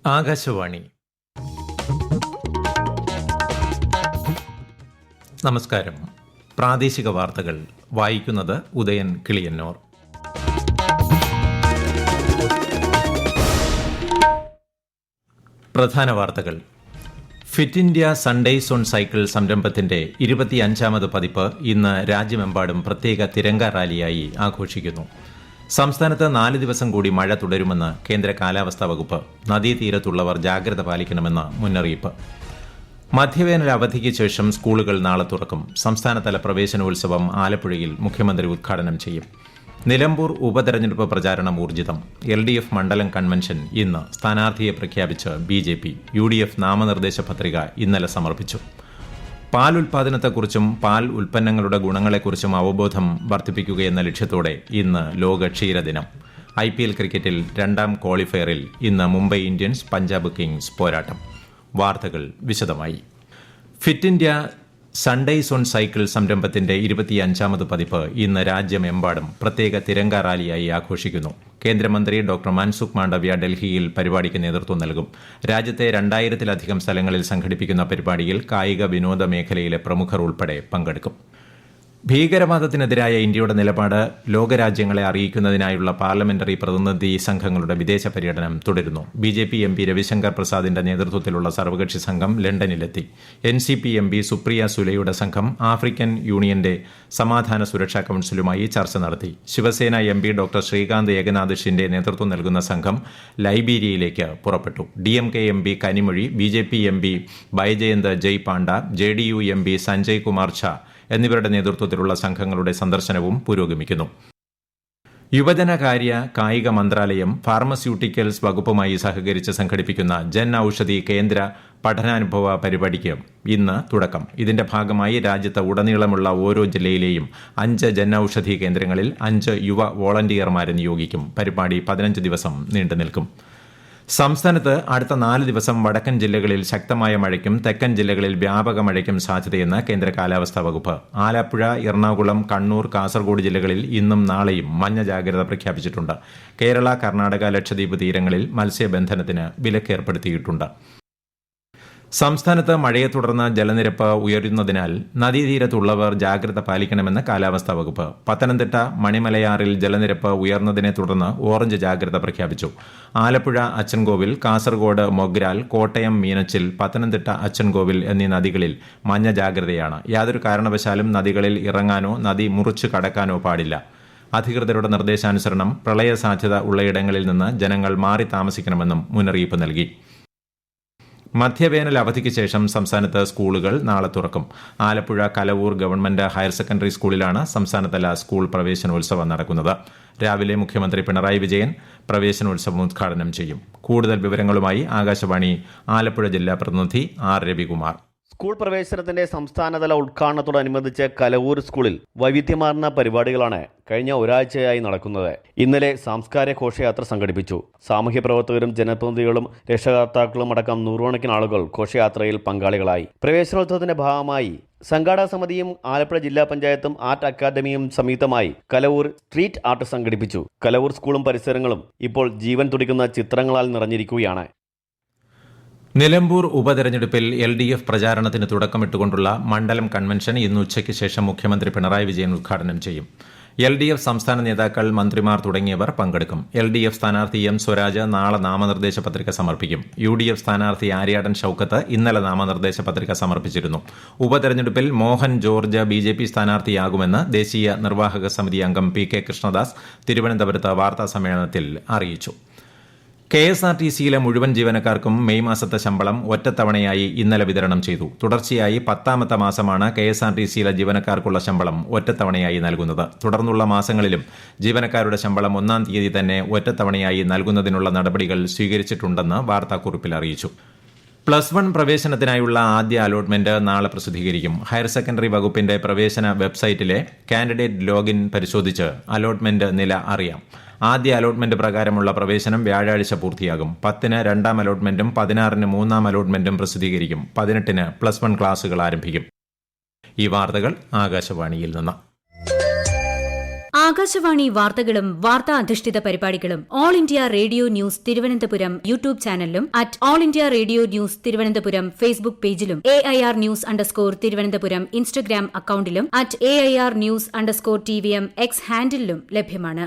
ആകാശവാണി. നമസ്കാരം. പ്രാദേശിക വാർത്തകൾ വായിക്കുന്നത് ഉദയൻ കിളിയന്നൂർ. പ്രധാന വാർത്തകൾ. Fit India Sundays on cycle സംരംഭത്തിന്റെ 25ാമത് പതിപ്പ് ഇന്ന് രാജ്യമെമ്പാടും പ്രത്യേക തിരങ്ക റാലിയായി ആഘോഷിക്കുന്നു. സംസ്ഥാനത്ത് 4 ദിവസം കൂടി മഴ തുടരുമെന്ന് കേന്ദ്ര കാലാവസ്ഥാ വകുപ്പ്. നദീതീരത്തുള്ളവർ ജാഗ്രത പാലിക്കണമെന്ന് മുന്നറിയിപ്പ്. മധ്യവേനൽ അവധിക്ക് ശേഷം സ്കൂളുകൾ നാളെ തുറക്കും. സംസ്ഥാനതല പ്രവേശനോത്സവം ആലപ്പുഴയിൽ മുഖ്യമന്ത്രി ഉദ്ഘാടനം ചെയ്യും. നിലമ്പൂർ ഉപതെരഞ്ഞെടുപ്പ് പ്രചാരണം ഊർജിതം. LDF മണ്ഡലം കൺവെൻഷൻ ഇന്ന്. സ്ഥാനാർത്ഥിയെ പ്രഖ്യാപിച്ച് BJP. UDF നാമനിർദ്ദേശ പത്രിക ഇന്നലെ സമർപ്പിച്ചു. പാൽ ഉൽപാദനത്തെക്കുറിച്ചും പാൽ ഉൽപ്പന്നങ്ങളുടെ ഗുണങ്ങളെക്കുറിച്ചും അവബോധം വർദ്ധിപ്പിക്കുകയെന്ന ലക്ഷ്യത്തോടെ ഇന്ന് ലോക ക്ഷീരദിനം. IPL ക്രിക്കറ്റിൽ 2ാം ക്വാളിഫയറിൽ ഇന്ന് മുംബൈ ഇന്ത്യൻസ് പഞ്ചാബ് കിങ്സ് പോരാട്ടം. വാർത്തകൾ വിശദമായി. Fit India Sundays on cycle സംരംഭത്തിന്റെ 25ാമത് പതിപ്പ് ഇന്ന് രാജ്യമെമ്പാടും പ്രത്യേക തിരങ്ക റാലിയായി ആഘോഷിക്കുന്നു. കേന്ദ്രമന്ത്രി ഡോക്ടർ മൻസുഖ് മാണ്ഡവ്യ ഡൽഹിയിൽ പരിപാടിക്ക് നേതൃത്വം നൽകും. രാജ്യത്തെ 2000-ലധികം സ്ഥലങ്ങളിൽ സംഘടിപ്പിക്കുന്ന പരിപാടിയിൽ കായിക വിനോദ മേഖലയിലെ പ്രമുഖർ ഉൾപ്പെടെ പങ്കെടുക്കും. ഭീകരവാദത്തിനെതിരായ ഇന്ത്യയുടെ നിലപാട് ലോകരാജ്യങ്ങളെ അറിയിക്കുന്നതിനായുള്ള പാർലമെന്ററി പ്രതിനിധി സംഘങ്ങളുടെ വിദേശ പര്യടനം തുടരുന്നു. BJP MP രവിശങ്കർ പ്രസാദിന്റെ നേതൃത്വത്തിലുള്ള സർവകക്ഷി സംഘം ലണ്ടനിലെത്തി. NCP MP സുപ്രിയ സുലെയുടെ സംഘം ആഫ്രിക്കൻ യൂണിയന്റെ സമാധാന സുരക്ഷാ കൌൺസിലുമായി ചർച്ച നടത്തി. ശിവസേന MP ഡോക്ടർ ശ്രീകാന്ത് ഏകനാഥ് ഷിൻഡെ നേതൃത്വം നൽകുന്ന സംഘം ലൈബീരിയയിലേക്ക് പുറപ്പെട്ടു. DMK MP Kanimozhi, BJP MP Baijayant Jay Panda, JDU MP Sanjay Kumar Jha എന്നിവരുടെ നേതൃത്വത്തിലുള്ള സംഘങ്ങളുടെ സന്ദർശനവും പുരോഗമിക്കുന്നു. യുവജനകാര്യ കായിക മന്ത്രാലയം ഫാർമസ്യൂട്ടിക്കൽസ് വകുപ്പുമായി സഹകരിച്ച് സംഘടിപ്പിക്കുന്ന ജൻ ഔഷധി കേന്ദ്ര പഠനാനുഭവ പരിപാടിക്ക് ഇന്ന് തുടക്കം. ഇതിന്റെ ഭാഗമായി രാജ്യത്ത് ഉടനീളമുള്ള ഓരോ ജില്ലയിലെയും 5 ജൻ ഔഷധി കേന്ദ്രങ്ങളിൽ 5 യുവ വോളണ്ടിയർമാരെ നിയോഗിക്കും. പരിപാടി 15 ദിവസം നീണ്ടുനിൽക്കും. സംസ്ഥാനത്ത് അടുത്ത 4 ദിവസം വടക്കൻ ജില്ലകളിൽ ശക്തമായ മഴയ്ക്കും തെക്കൻ ജില്ലകളിൽ വ്യാപക മഴയ്ക്കും സാധ്യതയെന്ന് കേന്ദ്ര കാലാവസ്ഥാ വകുപ്പ്. ആലപ്പുഴ, എറണാകുളം, കണ്ണൂർ, കാസർഗോഡ് ജില്ലകളിൽ ഇന്നും നാളെയും മഞ്ഞ ജാഗ്രത പ്രഖ്യാപിച്ചിട്ടുണ്ട്. കേരള, കർണാടക, ലക്ഷദ്വീപ് തീരങ്ങളിൽ മത്സ്യബന്ധനത്തിന് വിലക്കേർപ്പെടുത്തിയിട്ടുണ്ട്. സംസ്ഥാനത്ത് മഴയെ തുടർന്ന് ജലനിരപ്പ് ഉയരുന്നതിനാൽ നദീതീരത്തുള്ളവർ ജാഗ്രത പാലിക്കണമെന്ന് കാലാവസ്ഥാ വകുപ്പ്. പത്തനംതിട്ട മണിമലയാറിൽ ജലനിരപ്പ് ഉയർന്നതിനെ തുടർന്ന് ഓറഞ്ച് ജാഗ്രത പ്രഖ്യാപിച്ചു. ആലപ്പുഴ അച്ചൻകോവിൽ, കാസർഗോഡ് മൊഗ്രാൽ, കോട്ടയം മീനച്ചിൽ, പത്തനംതിട്ട അച്ചൻകോവിൽ എന്നീ നദികളിൽ മഞ്ഞ ജാഗ്രതയാണ്. യാതൊരു കാരണവശാലും നദികളിൽ ഇറങ്ങാനോ നദി മുറിച്ചു കടക്കാനോ പാടില്ല. അധികൃതരുടെ നിർദ്ദേശാനുസരണം പ്രളയ സാധ്യത ഉള്ളയിടങ്ങളിൽ നിന്ന് ജനങ്ങൾ മാറി താമസിക്കണമെന്നും മുന്നറിയിപ്പ് നൽകി. മധ്യവേനൽ അവധിക്ക് ശേഷം സംസ്ഥാനത്ത് സ്കൂളുകൾ നാളെ തുറക്കും. Alappuzha Kalavoor government higher secondary സ്കൂളിലാണ് സംസ്ഥാനതല സ്കൂൾ പ്രവേശനോത്സവം നടക്കുന്നത്. രാവിലെ മുഖ്യമന്ത്രി പിണറായി വിജയൻ പ്രവേശനോത്സവം ഉദ്ഘാടനം ചെയ്യും. കൂടുതൽ വിവരങ്ങളുമായി ആകാശവാണി ആലപ്പുഴ ജില്ലാ പ്രതിനിധി R. രവികുമാർ. സ്കൂൾ പ്രവേശനത്തിന്റെ സംസ്ഥാനതല ഉദ്ഘാടനത്തോടനുബന്ധിച്ച് കലവൂർ സ്കൂളിൽ വൈവിധ്യമാർന്ന പരിപാടികളാണ് കഴിഞ്ഞ ഒരാഴ്ചയായി നടക്കുന്നത്. ഇന്നലെ സാംസ്കാരിക ഘോഷയാത്ര സംഘടിപ്പിച്ചു. സാമൂഹ്യ പ്രവർത്തകരും ജനപ്രതിനിധികളും രക്ഷകർത്താക്കളും അടക്കം 100കണക്കിന് ആളുകൾ ഘോഷയാത്രയിൽ പങ്കാളികളായി. പ്രവേശനോത്സവത്തിന്റെ ഭാഗമായി സംഘാടക സമിതിയും ആലപ്പുഴ ജില്ലാ പഞ്ചായത്തും ആർട്ട് അക്കാദമിയും സംയുക്തമായി കലവൂർ സ്ട്രീറ്റ് ആർട്ട് സംഘടിപ്പിച്ചു. കലവൂർ സ്കൂളും പരിസരങ്ങളും ഇപ്പോൾ ജീവൻ തുടിക്കുന്ന ചിത്രങ്ങളാൽ നിറഞ്ഞിരിക്കുകയാണ്. നിലമ്പൂർ ഉപതെരഞ്ഞെടുപ്പിൽ LDF പ്രചാരണത്തിന് തുടക്കമിട്ടുകൊണ്ടുള്ള മണ്ഡലം കൺവെൻഷൻ ഇന്ന് ഉച്ചയ്ക്ക് ശേഷം മുഖ്യമന്ത്രി പിണറായി വിജയൻ ഉദ്ഘാടനം ചെയ്യും. LDF സംസ്ഥാന നേതാക്കൾ, മന്ത്രിമാർ തുടങ്ങിയവർ പങ്കെടുക്കും. LDF സ്ഥാനാർത്ഥി M. സ്വരാജ് നാളെ നാമനിർദ്ദേശ പത്രിക സമർപ്പിക്കും. UDF സ്ഥാനാർത്ഥി ആര്യാടൻ ഷൌക്കത്ത് ഇന്നലെ നാമനിർദ്ദേശ പത്രിക സമർപ്പിച്ചിരുന്നു. ഉപതെരഞ്ഞെടുപ്പിൽ മോഹൻ ജോർജ് BJP സ്ഥാനാർത്ഥിയാകുമെന്ന് ദേശീയ നിർവാഹക സമിതി അംഗം PK കൃഷ്ണദാസ് തിരുവനന്തപുരത്ത് വാർത്താസമ്മേളനത്തിൽ അറിയിച്ചു. KSRTCയിലെ മുഴുവൻ ജീവനക്കാർക്കും മെയ് മാസത്തെ ശമ്പളം ഒറ്റത്തവണയായി ഇന്നലെ വിതരണം ചെയ്തു. തുടർച്ചയായി 10ാമത്തെ മാസമാണ് KSRTCയിലെ ജീവനക്കാർക്കുള്ള ശമ്പളം ഒറ്റത്തവണയായി നൽകുന്നത്. തുടർന്നുള്ള മാസങ്ങളിലും ജീവനക്കാരുടെ ശമ്പളം 1-ാം തീയതി തന്നെ ഒറ്റത്തവണയായി നൽകുന്നതിനുള്ള നടപടികൾ സ്വീകരിച്ചിട്ടുണ്ടെന്ന് വാർത്താക്കുറിപ്പിൽ അറിയിച്ചു. +1 പ്രവേശനത്തിനായുള്ള ആദ്യ അലോട്ട്മെന്റ് നാളെ പ്രസിദ്ധീകരിക്കും. ഹയർ സെക്കൻഡറി വകുപ്പിന്റെ പ്രവേശന വെബ്സൈറ്റിലെ കാൻഡിഡേറ്റ് ലോഗിൻ പരിശോധിച്ച് അലോട്ട്മെന്റ് നില അറിയാം. ആദ്യ അലോട്ട്മെന്റ് പ്രകാരമുള്ള പ്രവേശനം വ്യാഴാഴ്ച പൂർത്തിയാകും. 10-ന് 2ാം അലോട്ട്മെന്റും 16-ന് 3ാം അലോട്ട്മെന്റും പ്രസിദ്ധീകരിക്കും. 18-ന് +1 ക്ലാസുകൾ ആരംഭിക്കും. ഈ വാർത്തകൾ ആകാശവാണിയിൽ നിന്ന്. ആകാശവാണി വാർത്തകളും വാർത്താ അധിഷ്ഠിത പരിപാടികളും all India radio news Thiruvananthapuram YouTube ചാനലിലും at all India radio news Thiruvananthapuram Facebook പേജിലും AIR ന്യൂസ് _തിരുവനന്തപുരം ഇൻസ്റ്റഗ്രാം അക്കൌണ്ടിലും at AIR news _TVM X ഹാൻഡിലും ലഭ്യമാണ്.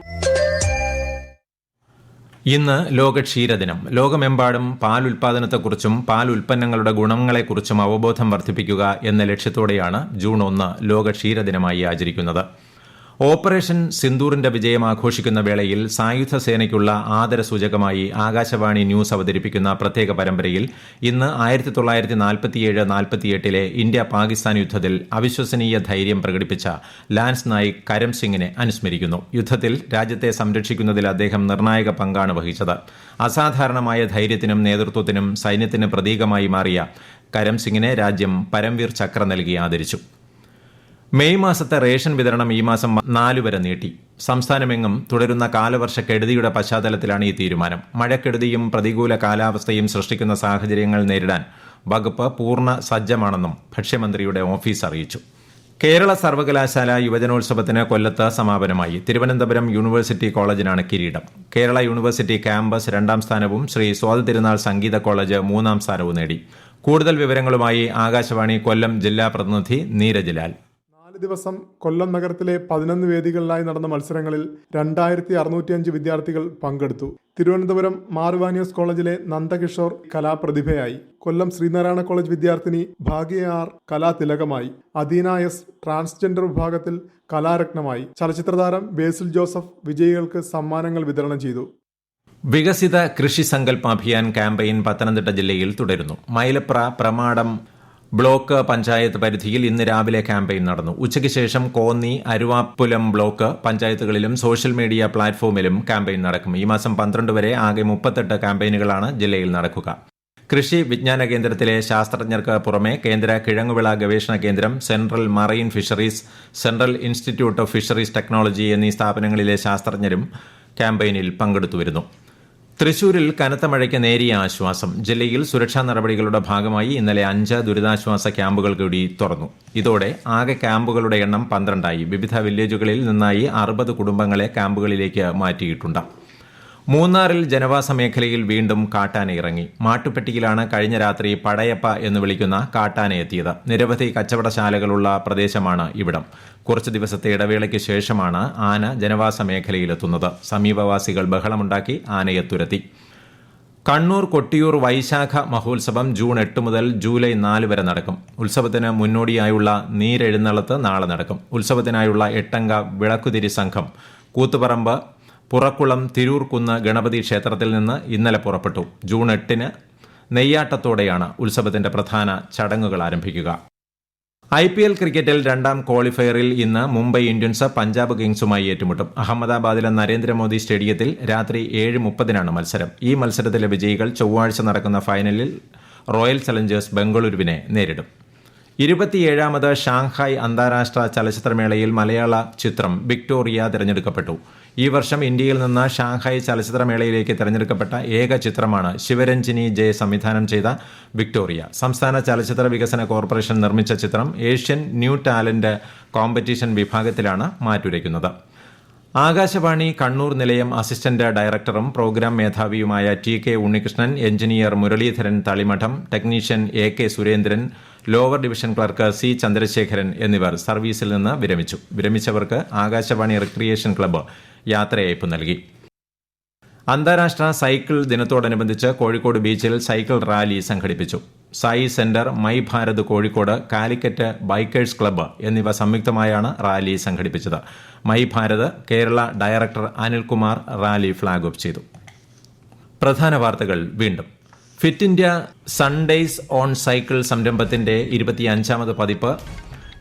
ഇന്ന് ലോക ക്ഷീരദിനം. ലോകമെമ്പാടും പാൽ ഉൽപാദനത്തെക്കുറിച്ചും പാൽ ഉൽപ്പന്നങ്ങളുടെ ഗുണങ്ങളെക്കുറിച്ചും അവബോധം വർദ്ധിപ്പിക്കുക എന്ന ലക്ഷ്യത്തോടെയാണ് ജൂൺ 1 ലോക ക്ഷീരദിനമായി ആചരിക്കുന്നത്. ഓപ്പറേഷൻ സിന്ദൂറിന്റെ വിജയം ആഘോഷിക്കുന്ന വേളയിൽ സായുധ സേനയ്ക്കുള്ള ആദരസൂചകമായി ആകാശവാണി ന്യൂസ് അവതരിപ്പിക്കുന്ന പ്രത്യേക പരമ്പരയിൽ ഇന്ന് 1947-48 ഇന്ത്യ പാകിസ്ഥാൻ യുദ്ധത്തിൽ അവിശ്വസനീയ ധൈര്യം പ്രകടിപ്പിച്ച ലാൻസ് നായിക് കരം സിംഗിനെ അനുസ്മരിക്കുന്നു. യുദ്ധത്തിൽ രാജ്യത്തെ സംരക്ഷിക്കുന്നതിൽ അദ്ദേഹം നിർണായക പങ്കാണ് വഹിച്ചത്. അസാധാരണമായ ധൈര്യത്തിനും നേതൃത്വത്തിനും സൈന്യത്തിന് പ്രതീകമായി മാറിയ കരം സിംഗിനെ രാജ്യം പരംവീർ ചക്ര നൽകി ആദരിച്ചു. മെയ് മാസത്തെ റേഷൻ വിതരണം ഈ മാസം 4 വരെ നീട്ടി. സംസ്ഥാനമെങ്ങും തുടരുന്ന കാലവർഷക്കെടുതിയുടെ പശ്ചാത്തലത്തിലാണ് ഈ തീരുമാനം. മഴക്കെടുതിയും പ്രതികൂല കാലാവസ്ഥയും സൃഷ്ടിക്കുന്ന സാഹചര്യങ്ങൾ നേരിടാൻ വകുപ്പ് പൂർണ്ണ സജ്ജമാണെന്നും ഭക്ഷ്യമന്ത്രിയുടെ ഓഫീസ് അറിയിച്ചു. കേരള സർവകലാശാല യുവജനോത്സവത്തിന് കൊല്ലത്ത് സമാപനമായി. തിരുവനന്തപുരം യൂണിവേഴ്സിറ്റി കോളേജിനാണ് കിരീടം. കേരള യൂണിവേഴ്സിറ്റി ക്യാമ്പസ് 2ാം സ്ഥാനവും ശ്രീ സ്വാതിതിരുനാൾ സംഗീത കോളേജ് 3ാം സ്ഥാനവും നേടി. കൂടുതൽ വിവരങ്ങളുമായി ആകാശവാണി കൊല്ലം ജില്ലാ പ്രതിനിധി നീരജ് ലാൽ. 4 ദിവസം കൊല്ലം നഗരത്തിലെ 11 വേദികളിലായി നടന്ന മത്സരങ്ങളിൽ 2605 വിദ്യാർത്ഥികൾ പങ്കെടുത്തു. തിരുവനന്തപുരം മാർവാനിയസ് കോളേജിലെ നന്ദകിഷോർ കലാപ്രതിഭയായി. കൊല്ലം ശ്രീനാരായണ കോളേജ് വിദ്യാർത്ഥിനി ഭാഗ്യ ആർ കലാതിലകമായി. അദീന എസ് ട്രാൻസ്ജെൻഡർ വിഭാഗത്തിൽ കലാരത്നമായി. ചലച്ചിത്രതാരം ബേസിൽ ജോസഫ് വിജയികൾക്ക് സമ്മാനങ്ങൾ വിതരണം ചെയ്തു. വികസിത കൃഷി സങ്കല്പ അഭിയാൻ ക്യാമ്പയിൻ പത്തനംതിട്ട ജില്ലയിൽ തുടരുന്നു. മൈലപ്ര പ്രമാടം ബ്ലോക്ക് പഞ്ചായത്ത് പരിധിയിൽ ഇന്ന് രാവിലെ ക്യാമ്പയിൻ നടന്നു. ഉച്ചയ്ക്ക് ശേഷം കോന്നി, അരുവാപ്പുലം ബ്ലോക്ക് പഞ്ചായത്തുകളിലും സോഷ്യൽ മീഡിയ പ്ലാറ്റ്ഫോമിലും ക്യാമ്പയിൻ നടക്കും. ഈ മാസം 12 വരെ ആകെ 38 ക്യാമ്പയിനുകളാണ് ജില്ലയിൽ നടക്കുക. കൃഷി വിജ്ഞാന കേന്ദ്രത്തിലെ ശാസ്ത്രജ്ഞർക്ക് പുറമെ കേന്ദ്ര കിഴങ്ങുവിള ഗവേഷണ കേന്ദ്രം, central marine fisheries, central institute of fisheries technology എന്നീ സ്ഥാപനങ്ങളിലെ ശാസ്ത്രജ്ഞരും ക്യാമ്പയിനിൽ പങ്കെടുത്തുവരുന്നു. തൃശൂരിൽ കനത്ത മഴയ്ക്ക് നേരിയ ആശ്വാസം. ജില്ലയിൽ സുരക്ഷാ നടപടികളുടെ ഭാഗമായി ഇന്നലെ 5 ദുരിതാശ്വാസ ക്യാമ്പുകൾ കൂടി തുറന്നു. ഇതോടെ ആകെ ക്യാമ്പുകളുടെ എണ്ണം 12ആയി. വിവിധ വില്ലേജുകളിൽ നിന്നായി 60 കുടുംബങ്ങളെ ക്യാമ്പുകളിലേക്ക് മാറ്റിയിട്ടുണ്ട്. മൂന്നാറിൽ ജനവാസ മേഖലയിൽ വീണ്ടും കാട്ടാന ഇറങ്ങി. മാട്ടുപ്പെട്ടിയിലാണ് കഴിഞ്ഞ രാത്രി പടയപ്പ എന്ന് വിളിക്കുന്ന കാട്ടാന എത്തിയത്. നിരവധി കച്ചവടശാലകളുള്ള പ്രദേശമാണ് ഇവിടം. കുറച്ചു ദിവസത്തെ ഇടവേളയ്ക്ക് ശേഷമാണ് ആന ജനവാസ മേഖലയിലെത്തുന്നത്. സമീപവാസികൾ ബഹളമുണ്ടാക്കി ആനയെ തുരത്തി. കണ്ണൂർ കൊട്ടിയൂർ വൈശാഖ മഹോത്സവം ജൂൺ 8 മുതൽ ജൂലൈ 4 വരെ നടക്കും. ഉത്സവത്തിന് മുന്നോടിയായുള്ള നീരെഴുന്നള്ളത്ത് നാളെ നടക്കും. ഉത്സവത്തിനായുള്ള 8-അംഗ വിളക്കുതിരി സംഘം കൂത്തുപറമ്പ് പുറക്കുളം തിരൂർക്കുന്ന് ഗണപതി ക്ഷേത്രത്തിൽ നിന്ന് ഇന്നലെ പുറപ്പെട്ടു. ജൂൺ 8 നെയ്യാട്ടത്തോടെയാണ് ഉത്സവത്തിന്റെ പ്രധാന ചടങ്ങുകൾ ആരംഭിക്കുക. IPL ക്രിക്കറ്റിൽ 2ാം ക്വാളിഫയറിൽ ഇന്ന് മുംബൈ ഇന്ത്യൻസ് പഞ്ചാബ് കിങ്സുമായി ഏറ്റുമുട്ടും. അഹമ്മദാബാദിലെ നരേന്ദ്രമോദി സ്റ്റേഡിയത്തിൽ രാത്രി 7:30 മത്സരം. ഈ മത്സരത്തിലെ വിജയികൾ ചൊവ്വാഴ്ച നടക്കുന്ന ഫൈനലിൽ റോയൽ ചലഞ്ചേഴ്സ് ബംഗളൂരുവിനെ നേരിടും. 27ാമത് ഷാങ്ഹായ് അന്താരാഷ്ട്ര ചലച്ചിത്രമേളയിൽ മലയാള ചിത്രം വിക്ടോറിയ തിരഞ്ഞെടുക്കപ്പെട്ടു. ഈ വർഷം ഇന്ത്യയിൽ നിന്ന് ഷാങ്ഹായ് ചലച്ചിത്രമേളയിലേക്ക് തിരഞ്ഞെടുക്കപ്പെട്ട ഏക ചിത്രമാണ് ശിവരഞ്ജിനി ജെ സംവിധാനം ചെയ്ത വിക്ടോറിയ. സംസ്ഥാന ചലച്ചിത്ര വികസന കോർപ്പറേഷൻ നിർമ്മിച്ച ചിത്രം ഏഷ്യൻ ന്യൂ ടാലന്റ് കോമ്പറ്റീഷൻ വിഭാഗത്തിലാണ് മാറ്റുരയ്ക്കുന്നത്. ആകാശവാണി കണ്ണൂർ നിലയം അസിസ്റ്റന്റ് ഡയറക്ടറും പ്രോഗ്രാം മേധാവിയുമായ TK Unnikrishnan, engineer Muraleedharan Thalimadham, technician AK Surendran, lower division clerk C Chandrasekharan എന്നിവർ സർവീസിൽ നിന്ന് വിരമിച്ചു. വിരമിച്ചവർക്ക് ആകാശവാണി റിക്രിയേഷൻ ക്ലബ്ബ് യാത്രയയപ്പ് നൽകി. അന്താരാഷ്ട്ര സൈക്കിൾ ദിനത്തോടനുബന്ധിച്ച് കോഴിക്കോട് ബീച്ചിൽ സൈക്കിൾ റാലി സംഘടിപ്പിച്ചു. Sai centre, my Bharat Kozhikode, Calicut bikers club എന്നിവ സംയുക്തമായാണ് റാലി സംഘടിപ്പിച്ചത്. My Bharat Kerala director Anilkumar rally flag off ചെയ്തു. പ്രധാന വാർത്തകൾ വീണ്ടും. Fit India Sundays on cycle സംരംഭത്തിന്റെ 25ാമത് പതിപ്പ്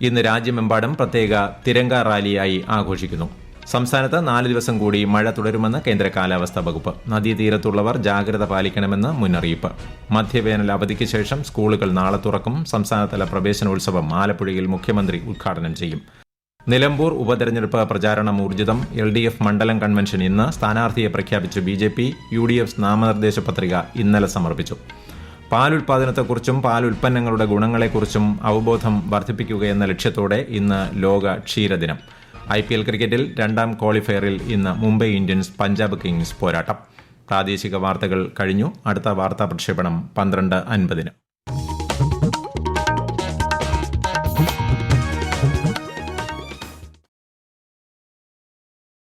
ഇന്ന് രാജ്യമെമ്പാടും പ്രത്യേക തിരങ്ക റാലിയായി ആഘോഷിക്കുന്നു. സംസ്ഥാനത്ത് 4 ദിവസം കൂടി മഴ തുടരുമെന്ന് കേന്ദ്ര കാലാവസ്ഥാ വകുപ്പ്. നദീതീരത്തുള്ളവർ ജാഗ്രത പാലിക്കണമെന്ന് മുന്നറിയിപ്പ്. മധ്യവേനൽ അവധിക്ക് ശേഷം സ്കൂളുകൾ നാളെ തുറക്കും. സംസ്ഥാനതല പ്രവേശനോത്സവം ആലപ്പുഴയിൽ മുഖ്യമന്ത്രി ഉദ്ഘാടനം ചെയ്യും. നിലമ്പൂർ ഉപതെരഞ്ഞെടുപ്പ് പ്രചാരണം ഊർജിതം. LDF മണ്ഡലം കൺവെൻഷൻ ഇന്ന്. സ്ഥാനാർത്ഥിയെ പ്രഖ്യാപിച്ച് BJP. UDF നാമനിർദ്ദേശ പത്രിക ഇന്നലെ സമർപ്പിച്ചു. പാലുൽപാദനത്തെക്കുറിച്ചും പാലുൽപ്പന്നങ്ങളുടെ ഗുണങ്ങളെക്കുറിച്ചും അവബോധം വർദ്ധിപ്പിക്കുകയെന്ന ലക്ഷ്യത്തോടെ ഇന്ന് ലോക ക്ഷീരദിനം. IPL ക്രിക്കറ്റിൽ രണ്ടാം ക്വാളിഫയറിൽ ഇന്ന് മുംബൈ ഇന്ത്യൻസ് പഞ്ചാബ് കിങ്സ് പോരാട്ടം. പ്രാദേശിക വാർത്തകൾ കഴിഞ്ഞു. അടുത്ത വാർത്താ പ്രക്ഷേപണം 12:50.